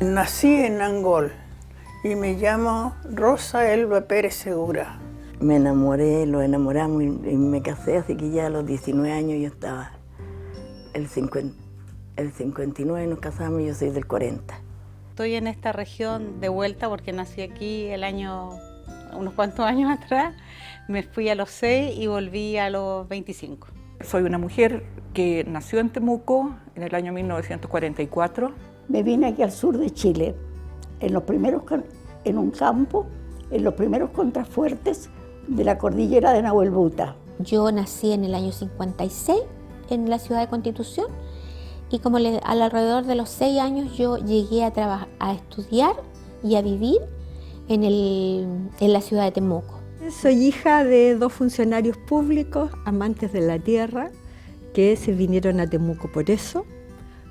Nací en Angol y me llamo Rosa Elba Pérez Segura. Me enamoré, lo enamoramos y me casé, así que ya a los 19 años yo estaba. El 59 nos casamos y yo soy del 40. Estoy en esta región de vuelta porque nací aquí unos cuantos años atrás. Me fui a los 6 y volví a los 25. Soy una mujer que nació en Temuco en el año 1944. Me vine aquí al sur de Chile, en un campo, en los primeros contrafuertes de la cordillera de Nahuelbuta. Yo nací en el año 56 en la ciudad de Constitución y como alrededor de los 6 años yo llegué a estudiar y a vivir en la ciudad de Temuco. Soy hija de 2 funcionarios públicos, amantes de la tierra, que se vinieron a Temuco por eso,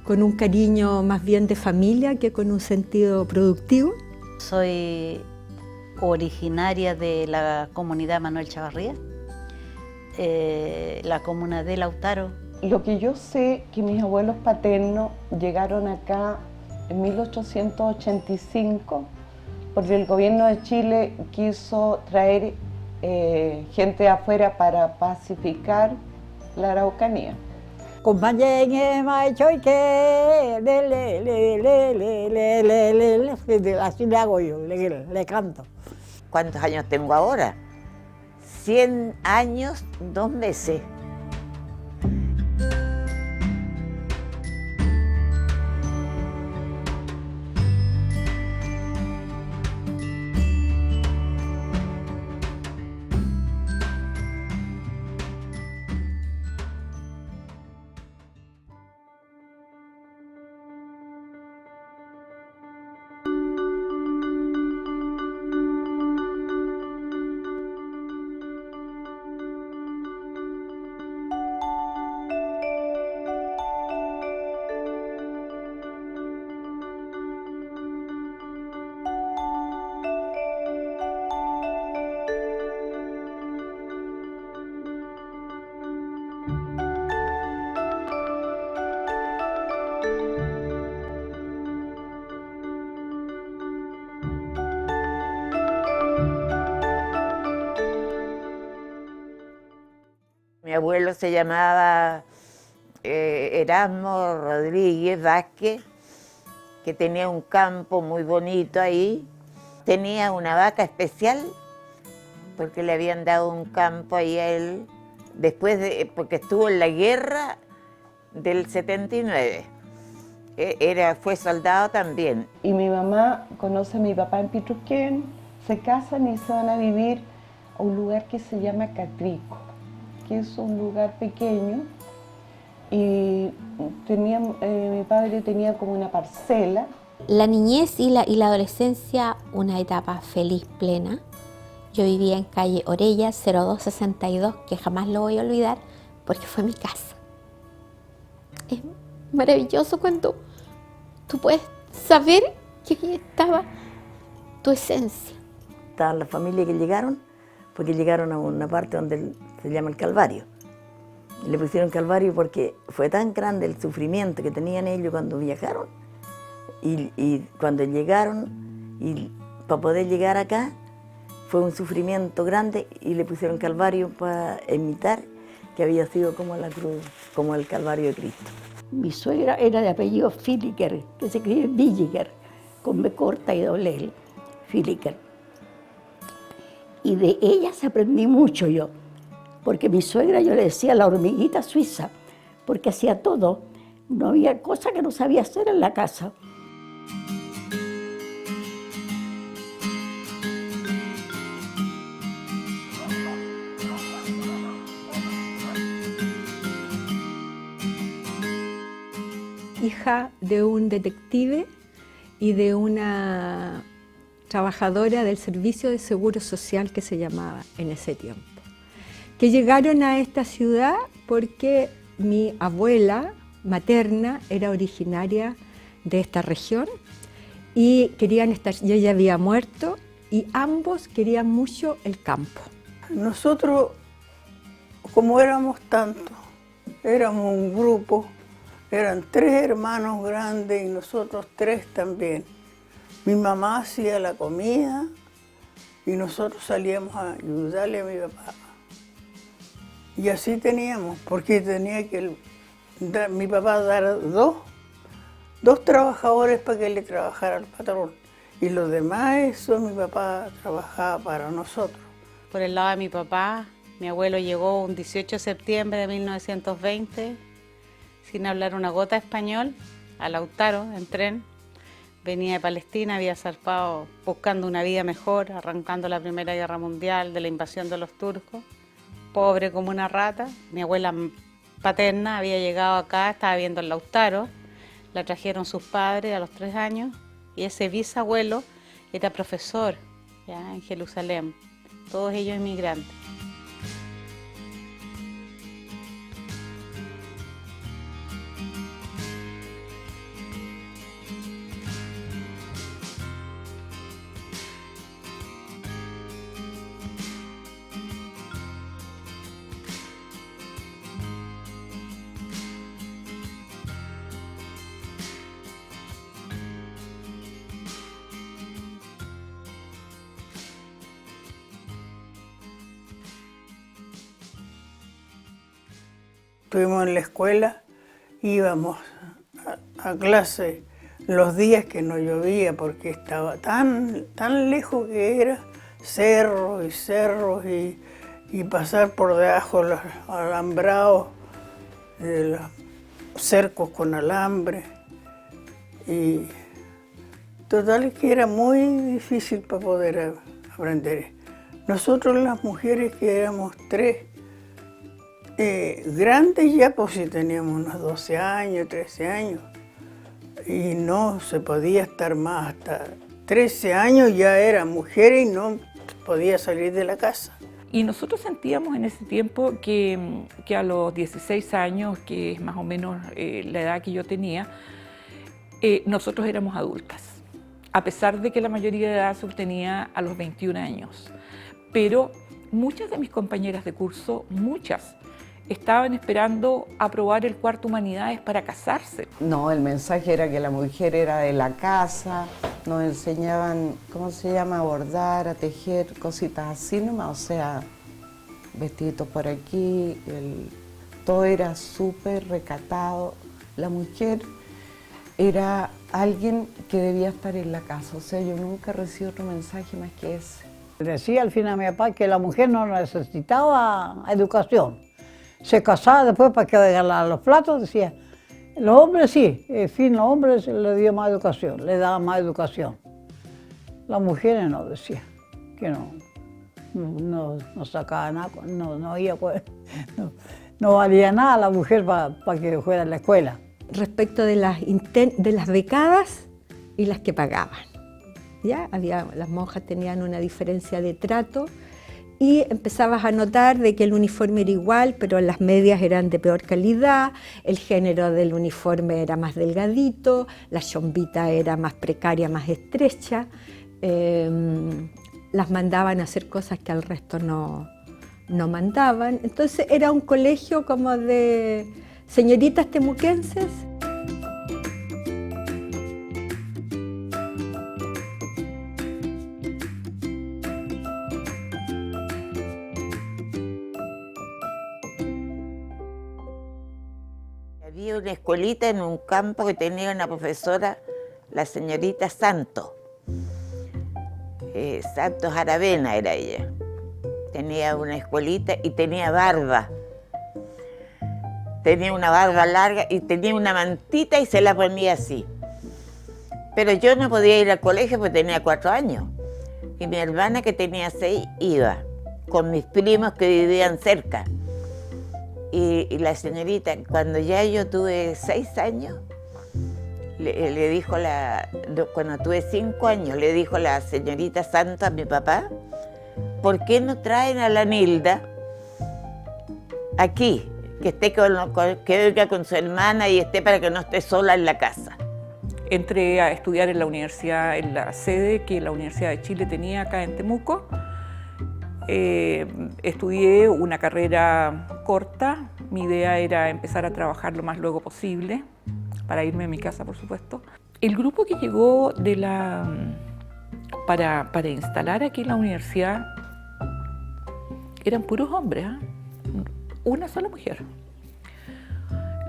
con un cariño más bien de familia que con un sentido productivo. Soy originaria de la comunidad Manuel Chavarría, la comuna de Lautaro. Lo que yo sé que mis abuelos paternos llegaron acá en 1885 porque el gobierno de Chile quiso traer gente de afuera para pacificar la Araucanía. Así le hago yo, le canto. ¿Cuántos años tengo ahora? 100 años, 2 meses. Mi abuelo se llamaba Erasmo Rodríguez Vázquez, que tenía un campo muy bonito ahí. Tenía una vaca especial porque le habían dado un campo ahí a él, porque estuvo en la guerra del 79. Fue soldado también. Y mi mamá conoce a mi papá en Pitruquén, se casan y se van a vivir a un lugar que se llama Catrico, que es un lugar pequeño, y mi padre tenía como una parcela. La niñez y la adolescencia, una etapa feliz, plena. Yo vivía en calle Orella 0262, que jamás lo voy a olvidar, porque fue mi casa. Es maravilloso cuando tú puedes saber que aquí estaba tu esencia. Estaban las familias que llegaron, porque llegaron a una parte donde se llama el Calvario. Le pusieron Calvario porque fue tan grande el sufrimiento que tenían ellos cuando viajaron y cuando llegaron, y para poder llegar acá fue un sufrimiento grande y le pusieron Calvario para imitar que había sido como la cruz, como el Calvario de Cristo. Mi suegra era de apellido Filiker, que se escribe Villiger, con B corta y doble L, Filiker. Y de ellas aprendí mucho yo, porque mi suegra yo le decía la hormiguita suiza, porque hacía todo. No había cosa que no sabía hacer en la casa. Hija de un detective y de una trabajadora del Servicio de Seguro Social que se llamaba en ese tiempo, que llegaron a esta ciudad porque mi abuela materna era originaria de esta región y querían estar, yo ya había muerto y ambos querían mucho el campo. Nosotros, como éramos tantos, éramos un grupo, eran 3 hermanos grandes y nosotros 3 también. Mi mamá hacía la comida y nosotros salíamos a ayudarle a mi papá. Y así teníamos, porque tenía que mi papá dar dos trabajadores para que le trabajara al patrón. Y los demás, eso mi papá trabajaba para nosotros. Por el lado de mi papá, mi abuelo llegó un 18 de septiembre de 1920, sin hablar una gota de español, a Lautaro, en tren. Venía de Palestina, había zarpado buscando una vida mejor, arrancando la Primera Guerra Mundial, de la invasión de los turcos. Pobre como una rata. Mi abuela paterna había llegado acá, estaba viendo en Lautaro. La trajeron sus padres a los 3 años y ese bisabuelo era profesor ya, en Jerusalén. Todos ellos inmigrantes. Estuvimos en la escuela, íbamos a clase los días que no llovía porque estaba tan lejos que era, cerros y pasar por debajo los alambrados, los cercos con alambre. Y total que era muy difícil para poder aprender. Nosotros las mujeres que éramos 3, grandes ya, pues si teníamos unos 12 años, 13 años, y no se podía estar más, hasta 13 años ya era mujer y no podía salir de la casa. Y nosotros sentíamos en ese tiempo que a los 16 años, que es más o menos la edad que yo tenía, nosotros éramos adultas, a pesar de que la mayoría de edad se obtenía a los 21 años. Pero muchas de mis compañeras de curso, muchas, estaban esperando aprobar el cuarto Humanidades para casarse. No, el mensaje era que la mujer era de la casa, nos enseñaban, ¿cómo se llama?, a bordar, a tejer, cositas así nomás, o sea, vestiditos por aquí, todo era súper recatado. La mujer era alguien que debía estar en la casa, o sea, yo nunca recibí otro mensaje más que ese. Decía al fin a mi papá que la mujer no necesitaba educación. Se casaba después para que regalara los platos, decía. Los hombres sí, en fin, los hombres le dio más educación, le daban más educación. Las mujeres no, decía, que no sacaba nada, no valía nada la mujer para que fuera a la escuela. Respecto de las becadas y las que pagaban. ¿Ya? Las monjas tenían una diferencia de trato y empezabas a notar de que el uniforme era igual, pero las medias eran de peor calidad, el género del uniforme era más delgadito, la chombita era más precaria, más estrecha, las mandaban a hacer cosas que al resto no mandaban. Entonces era un colegio como de señoritas temuquenses. Había una escuelita en un campo que tenía una profesora, la señorita Santos. Santos Aravena era ella. Tenía una escuelita y tenía barba. Tenía una barba larga y tenía una mantita y se la ponía así. Pero yo no podía ir al colegio porque tenía 4 años. Y mi hermana, que tenía 6, iba con mis primos que vivían cerca. Y la señorita, cuando ya yo tuve 6 años, le dijo cuando tuve 5 años, le dijo la señorita Santos a mi papá, ¿por qué no traen a la Nilda aquí? Que venga con su hermana y esté para que no esté sola en la casa. Entré a estudiar en la universidad, en la sede que la Universidad de Chile tenía acá en Temuco. Estudié una carrera corta. Mi idea era empezar a trabajar lo más luego posible, para irme a mi casa, por supuesto. El grupo que llegó para instalar aquí en la universidad eran puros hombres, ¿eh? Una sola mujer.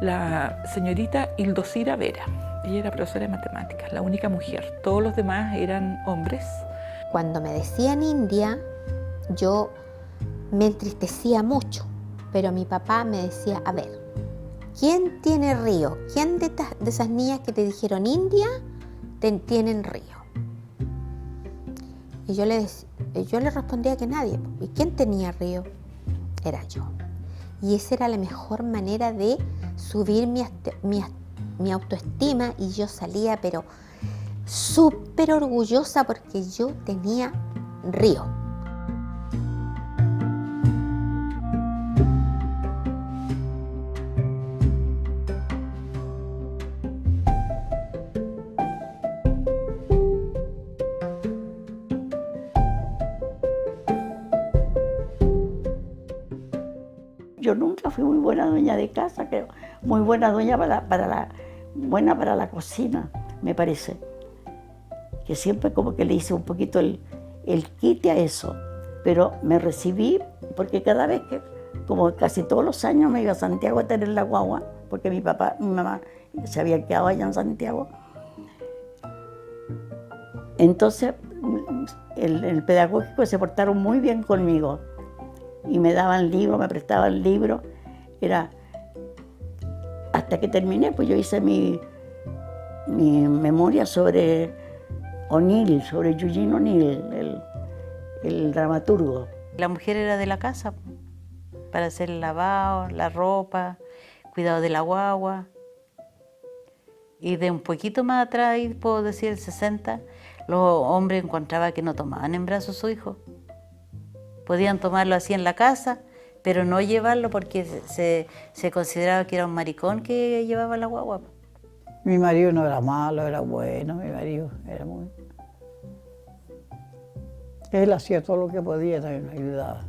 La señorita Ildosira Vera, ella era profesora de matemáticas, la única mujer. Todos los demás eran hombres. Cuando me decían India, yo me entristecía mucho, pero mi papá me decía, a ver, ¿quién tiene río? ¿Quién de esas niñas que te dijeron India tienen río? Y yo le respondía que nadie. ¿Y quién tenía río? Era yo. Y esa era la mejor manera de subir mi autoestima, y yo salía pero súper orgullosa porque yo tenía río. Yo nunca fui muy buena dueña de casa, creo. Muy buena dueña buena para la cocina, me parece. Que siempre como que le hice un poquito el quite a eso. Pero me recibí porque cada vez que, como casi todos los años, me iba a Santiago a tener la guagua, porque mi mamá se había quedado allá en Santiago. Entonces, el pedagógico se portaron muy bien conmigo. Y me daban libros, me prestaban libros. Era hasta que terminé, pues yo hice mi memoria sobre O'Neill, sobre Eugene O'Neill, el dramaturgo. La mujer era de la casa, para hacer el lavado, la ropa, cuidado de la guagua. Y de un poquito más atrás, puedo decir el 60, los hombres encontraban que no tomaban en brazos a su hijo. Podían tomarlo así en la casa, pero no llevarlo porque se consideraba que era un maricón que llevaba la guagua. Mi marido no era malo, era bueno, mi marido era muy... Él hacía todo lo que podía, también me ayudaba.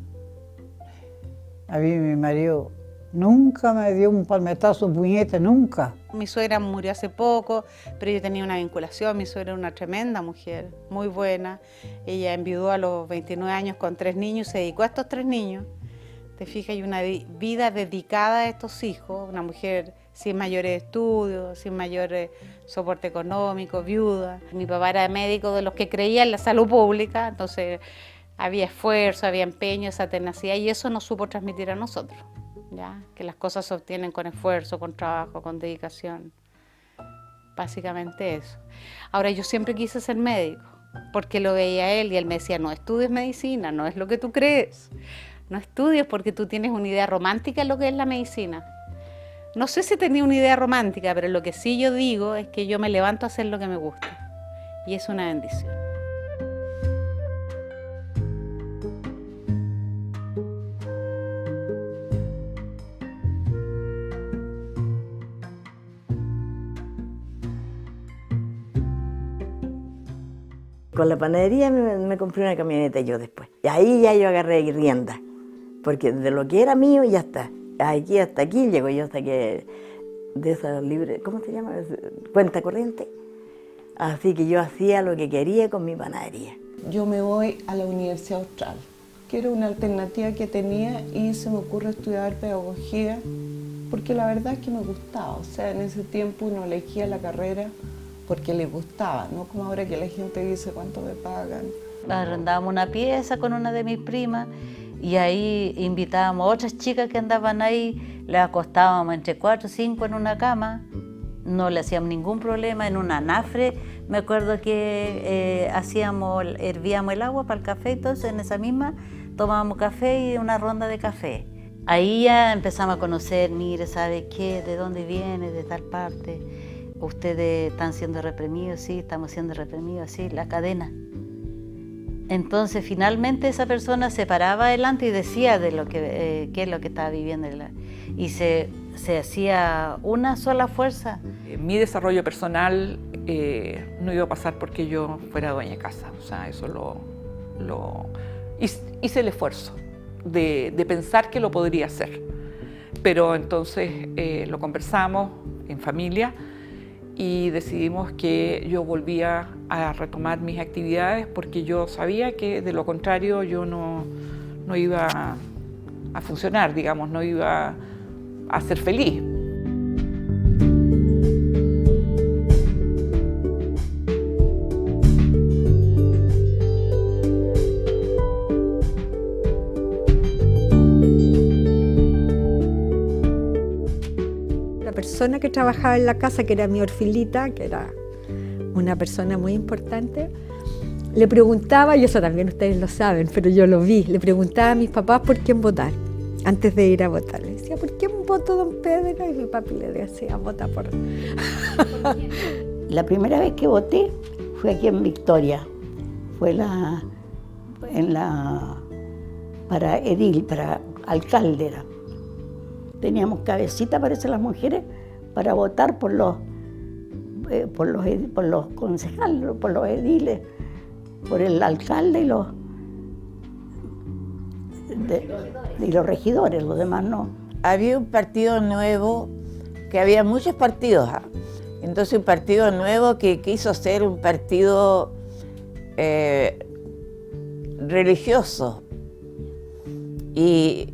A mí mi marido nunca me dio un palmetazo, un puñete, nunca. Mi suegra murió hace poco, pero yo tenía una vinculación. Mi suegra era una tremenda mujer, muy buena. Ella enviudó a los 29 años con 3 niños, se dedicó a estos 3 niños. Te fijas, hay una vida dedicada a estos hijos, una mujer sin mayores estudios, sin mayor soporte económico, viuda. Mi papá era médico de los que creía en la salud pública, entonces había esfuerzo, había empeño, esa tenacidad, y eso nos supo transmitir a nosotros. ¿Ya? Que las cosas se obtienen con esfuerzo, con trabajo, con dedicación. Básicamente eso. Ahora, yo siempre quise ser médico, porque lo veía a él y él me decía, no estudies medicina, no es lo que tú crees. No estudies porque tú tienes una idea romántica de lo que es la medicina. No sé si tenía una idea romántica, pero lo que sí yo digo es que yo me levanto a hacer lo que me gusta. Y es una bendición. Con la panadería me compré una camioneta yo después. Y ahí ya yo agarré rienda, porque de lo que era mío ya está. Aquí hasta aquí llego yo, hasta que de esa libre, ¿cómo se llama? Cuenta corriente. Así que yo hacía lo que quería con mi panadería. Yo me voy a la Universidad Austral, que era una alternativa que tenía, y se me ocurre estudiar pedagogía, porque la verdad es que me gustaba. O sea, en ese tiempo uno elegía la carrera porque le gustaba, no como ahora que la gente dice cuánto me pagan. Arrendábamos una pieza con una de mis primas y ahí invitábamos a otras chicas que andaban ahí, les acostábamos entre 4 o 5 en una cama, no le hacíamos ningún problema. En un anafre, me acuerdo que hervíamos el agua para el café, entonces en esa misma tomábamos café y una ronda de café. Ahí ya empezamos a conocer, mire, ¿sabe qué? ¿De dónde viene? De tal parte. Ustedes están siendo reprimidos, sí, estamos siendo reprimidos, sí, la cadena. Entonces, finalmente esa persona se paraba adelante y decía de lo que, qué es lo que estaba viviendo. Y se hacía una sola fuerza. Mi desarrollo personal no iba a pasar porque yo fuera dueña de casa. O sea, eso hice el esfuerzo de pensar que lo podría hacer. Pero entonces lo conversamos en familia y decidimos que yo volvía a retomar mis actividades porque yo sabía que de lo contrario yo no iba a funcionar, digamos, no iba a ser feliz. La persona que trabajaba en la casa, que era mi orfilita, que era una persona muy importante, le preguntaba, y eso también ustedes lo saben, pero yo lo vi, le preguntaba a mis papás por quién votar, antes de ir a votar. Le decía, ¿por quién votó don Pedro? Y mi papi le decía, vota por... La primera vez que voté fue aquí en Victoria, fue para edil, para alcalde era. Teníamos cabecita, parece, las mujeres, para votar por los concejales, por los ediles, por el alcalde y los regidores, los demás no. Había un partido nuevo, que había muchos partidos, entonces un partido nuevo que quiso ser un partido religioso. Y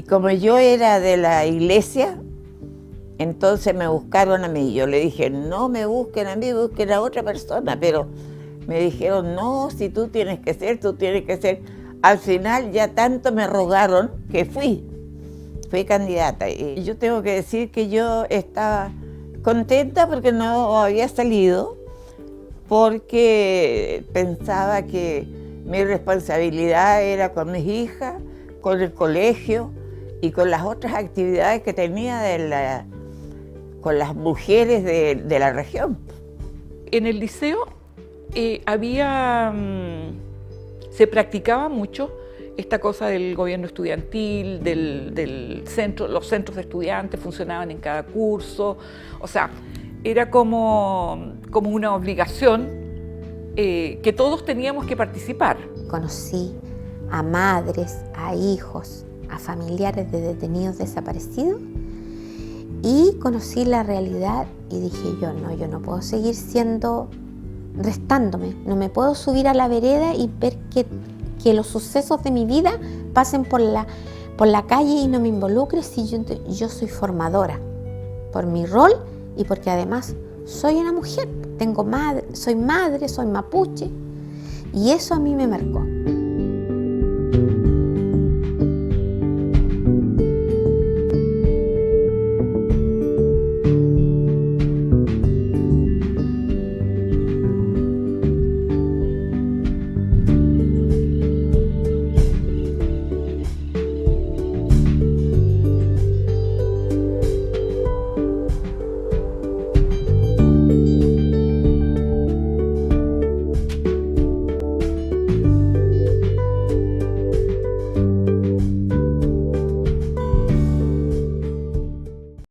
como yo era de la iglesia, entonces me buscaron a mí. Yo le dije, no me busquen a mí, busquen a otra persona, pero me dijeron, no, si tú tienes que ser, tú tienes que ser. Al final ya tanto me rogaron que fui candidata. Y yo tengo que decir que yo estaba contenta porque no había salido, porque pensaba que mi responsabilidad era con mis hijas, con el colegio y con las otras actividades que tenía con las mujeres de la región. En el liceo se practicaba mucho esta cosa del gobierno estudiantil, del centro, los centros de estudiantes funcionaban en cada curso, o sea, era como una obligación que todos teníamos que participar. Conocí a madres, a hijos, a familiares de detenidos desaparecidos y conocí la realidad y dije yo no puedo seguir restándome, no me puedo subir a la vereda y ver que los sucesos de mi vida pasen por la calle y no me involucre si yo soy formadora, por mi rol y porque además soy una mujer, soy madre, soy mapuche y eso a mí me marcó.